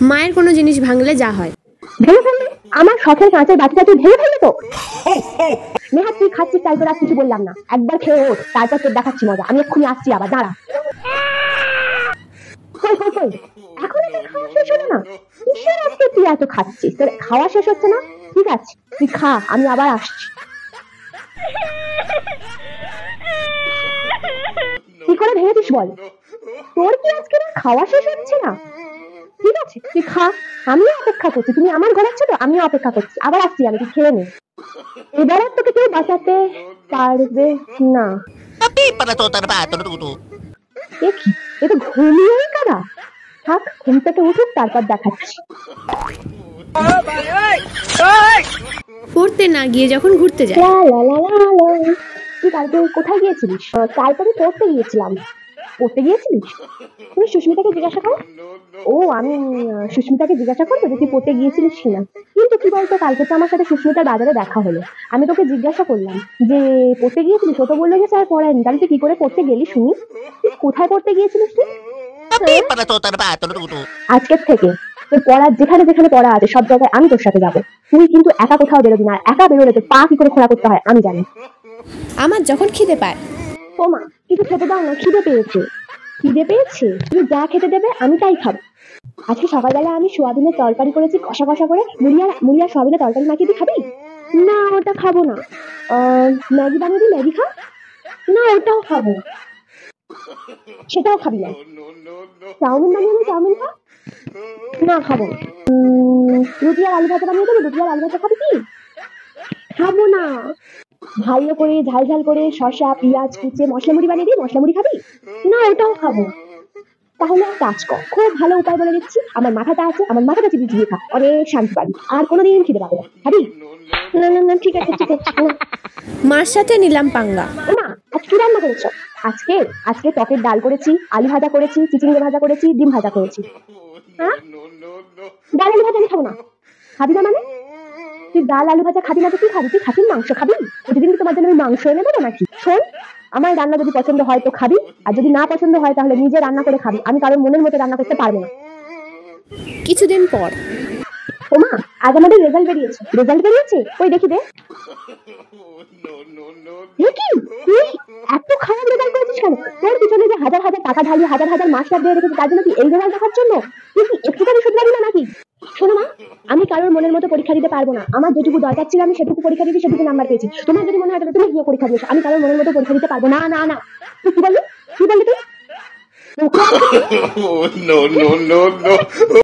মায়ের কোনো জিনিস ভাঙলে যা হয়। ভেঙে ফেললে? আমার শখের কাঁচের বাচ্চা তুই ভেঙে ফেললি তো? নেহাত তুই খাচ্ছিস তাই তোর আর কিছু বললাম না, একবার খেয়ে ওঠ, তারপর তোর দেখাচ্ছি মজা। আমি এক্ষুনি আসছি, আবার দাঁড়া। এখন খাওয়া শেষ হলো না? কিসের আজকে তুই এত খাচ্ছিস? তোর খাওয়া শেষ হচ্ছে না? ঠিক আছে তুই খা, আমি আবার আসছি। কি করে ভেঙেছিস বল? তোর কি আজকে খাওয়া শেষ হচ্ছে না? ঠিক আছে তুই খা, আমিও অপেক্ষা করছি। তুমি আমার ঘোরাচ্ছ তো, আমিও অপেক্ষা করছি, আবার আসছি আমি, তুই খেয়ে নে। এবার আর তোকে কেউ বাঁচাতে পারবে না। দেখি এ তো ঘুমিয়েই কারা। থাক, ঘুম থেকে উঠুক, তারপর দেখাচ্ছি। পড়তে না গিয়ে যখন ঘুরতে যায়। তুই কালকে কোথায় গিয়েছিলিস? তারপরে পড়তে গিয়েছিলাম। পড়তে গিয়েছিলিস? তুমি সুস্মিতাকে জিজ্ঞাসা করো। ও, আমি সুস্মিতাকে জিজ্ঞাসা করবো যে তুই পড়তে গিয়েছিলিস কিনা। কিন্তু কি বলতো, কালকে তো আমার সাথে সুস্মিতার বাজারে দেখা হলো। আমি তোকে জিজ্ঞাসা করলাম যে পড়তে গিয়েছিলিস, ও তো বললো যে স্যার পড়ায়নি। তাহলে তুই কি করে পড়তে গেলি শুনি? কোথায় পড়তে গিয়েছিলিস তুই? আজকের থেকে তোর পড়ার যেখানে যেখানে পড়া আছে সব জায়গায় আমি তোর সাথে যাবো। তুই কিন্তু একা কোথাও বেরোবি না। একা বেরোলে তোর পা কি করে খোলা করতে হয় আমি জানি। আমার যখন খিদে পায়। ও মা, কিছু খেতে দাও না, খিদে পেয়েছে। খিদে পেয়েছে? তুমি যা খেতে দেবে আমি তাই খাবো। আজকে সকালবেলা আমি সোয়াবিনের তরকারি করেছি, কষা কষা করে। মুড়ি আর সোয়াবিনের তরকারি মাখিয়ে তুই খাবি? না, ওটা খাবো না। ম্যাগি বানিয়ে দিই, ম্যাগি খা। না, ওটাও খাবো না। সেটাও খাবি না? চাউমিন বানিয়ে দিই, চাউমিন খা। না, খাবো না। রুটি আর আলু ভাজা বানিয়ে দেবো, রুটি আর আলু ভাজা খাবি কি? খাবো না। ভালো করে ঝাল ঝাল করে শসা পেঁয়াজ কুচে মশলা মুড়ি বানিয়ে দিই, মশলা মুড়ি খাবি? না, ওটাও খাবো না। তাহলে এক কাজ কর, খুব ভালো উপায় বলে দিচ্ছি। আমার মাথাটা আছে, আমার মাথাটা চিবিয়ে চিবিয়ে খা, অনেক শান্তি পাবি, আর কোনোদিন খিদে পাবে না। খাবি? না না না, ঠিক আছে ঠিক আছে। মার সাথে নিলাম পাঙ্গা। মা, আজ কি রান্না করেছো? আজকে টকের ডাল করেছি, আলু ভাজা করেছি, চিচিঙ্গে ভাজা করেছি, ডিম ভাজা করেছি। হ্যাঁ, ডাল আলু ভাজা আমি খাবো না। খাবি না মানে? তুই ডাল আলু ভাজা খাবি না তো কি খাবি? তুই খাসির মাংস খাবি? প্রতিদিন তোমার জন্য আমি মাংস এনে দেবো নাকি? শোন, আমার রান্না যদি পছন্দ হয় তো খাবি, আর যদি না পছন্দ হয় তাহলে নিজে রান্না করে খাবি। আমি কারোর মনের মতো রান্না করতে পারবো না। কিছুদিন পর। ও মা, আজ আমাদের রেজাল্ট বেরিয়েছে। ওই দেখি দে। তুই এত খারাপ রেজাল্ট করেছিস কেন? তোর পিছনে যে হাজার হাজার টাকা ঢালিয়ে হাজার হাজার মাস্টার দিয়ে রেখেছিস, তার জন্য কি এই রেজাল্ট দেখার জন্য? তুই কি একটুখানি শুধরাবি না নাকি? শোনো মা, আমি কারোর মনের মতো পরীক্ষা দিতে পারবো না। আমার যেটুকু দরকার ছিল আমি সেটুকু পরীক্ষা দিয়েছি, সেটুকু নাম্বার পেয়েছি। তোমার যদি মনে হয় তুমি গিয়ে পরীক্ষা দিয়েছো, আমি কারোর মনের মতো পরীক্ষা দিতে পারবো না। না না, তুই কি বললি তুই?